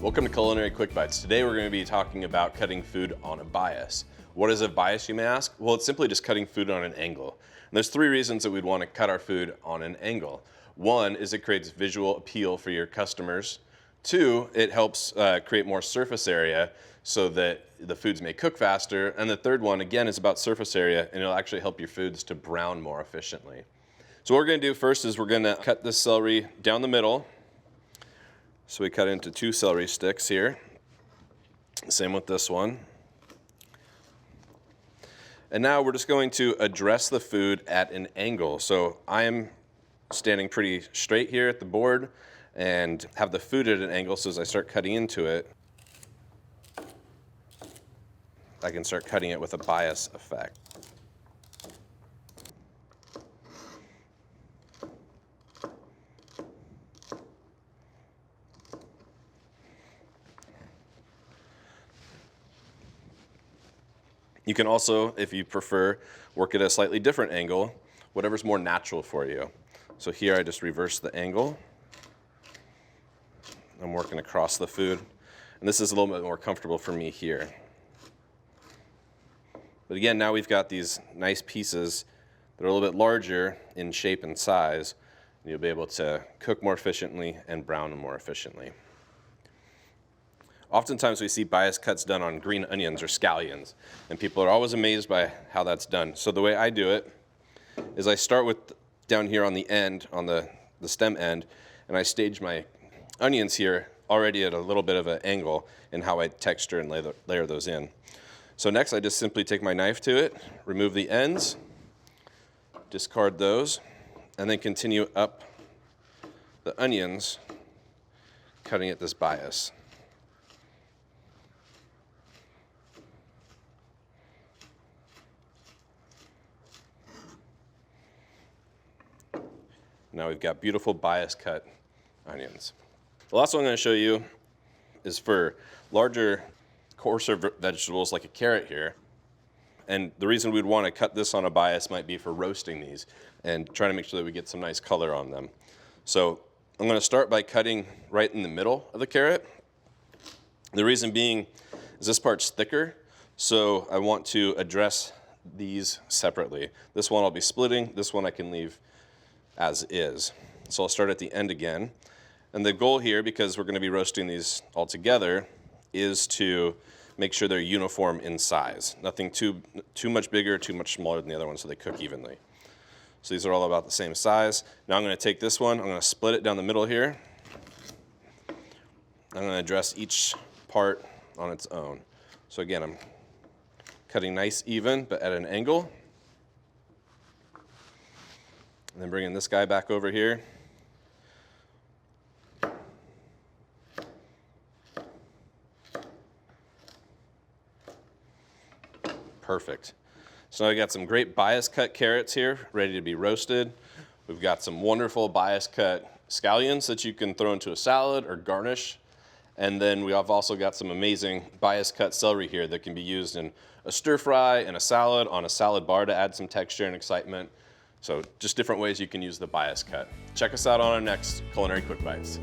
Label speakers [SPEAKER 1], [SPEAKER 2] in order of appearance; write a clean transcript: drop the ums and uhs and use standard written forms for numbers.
[SPEAKER 1] Welcome to Culinary Quick Bites. Today we're going to be talking about cutting food on a bias. What is a bias, you may ask? Well, it's simply just cutting food on an angle. And there's three reasons that we'd want to cut our food on an angle. One is it creates visual appeal for your customers. Two, it helps create more surface area so that the foods may cook faster. And the third one, again, is about surface area, and it'll actually help your foods to brown more efficiently. So what we're going to do first is we're going to cut this celery down the middle. So we cut into 2 celery sticks here. Same with this one. And now we're just going to address the food at an angle. So I am standing pretty straight here at the board and have the food at an angle, so as I start cutting into it, I can start cutting it with a bias effect. You can also, if you prefer, work at a slightly different angle, whatever's more natural for you. So here I just reverse the angle. I'm working across the food. And this is a little bit more comfortable for me here. But again, now we've got these nice pieces that are a little bit larger in shape and size. And you'll be able to cook more efficiently and brown more efficiently. Oftentimes we see bias cuts done on green onions or scallions, and people are always amazed by how that's done. So the way I do it is I start with down here on the end, on the stem end, and I stage my onions here already at a little bit of an angle in how I texture and layer those in. So next I just simply take my knife to it, remove the ends, discard those, and then continue up the onions, cutting at this bias. Now we've got beautiful bias cut onions. The last one I'm going to show you is for larger, coarser vegetables like a carrot here. And the reason we'd want to cut this on a bias might be for roasting these and trying to make sure that we get some nice color on them. So I'm going to start by cutting right in the middle of the carrot. The reason being is this part's thicker, so I want to address these separately. This one I'll be splitting, this one I can leave as is. So I'll start at the end again. And the goal here, because we're going to be roasting these all together, is to make sure they're uniform in size. Nothing too much bigger, too much smaller than the other one, so they cook evenly. So these are all about the same size. Now I'm going to take this one, I'm going to split it down the middle here. I'm going to address each part on its own. So again, I'm cutting nice even, but at an angle. And then bringing this guy back over here. Perfect. So now we got some great bias cut carrots here, ready to be roasted. We've got some wonderful bias cut scallions that you can throw into a salad or garnish. And then we have also got some amazing bias cut celery here that can be used in a stir fry, in a salad, on a salad bar to add some texture and excitement. So just different ways you can use the bias cut. Check us out on our next Culinary Quick Bites.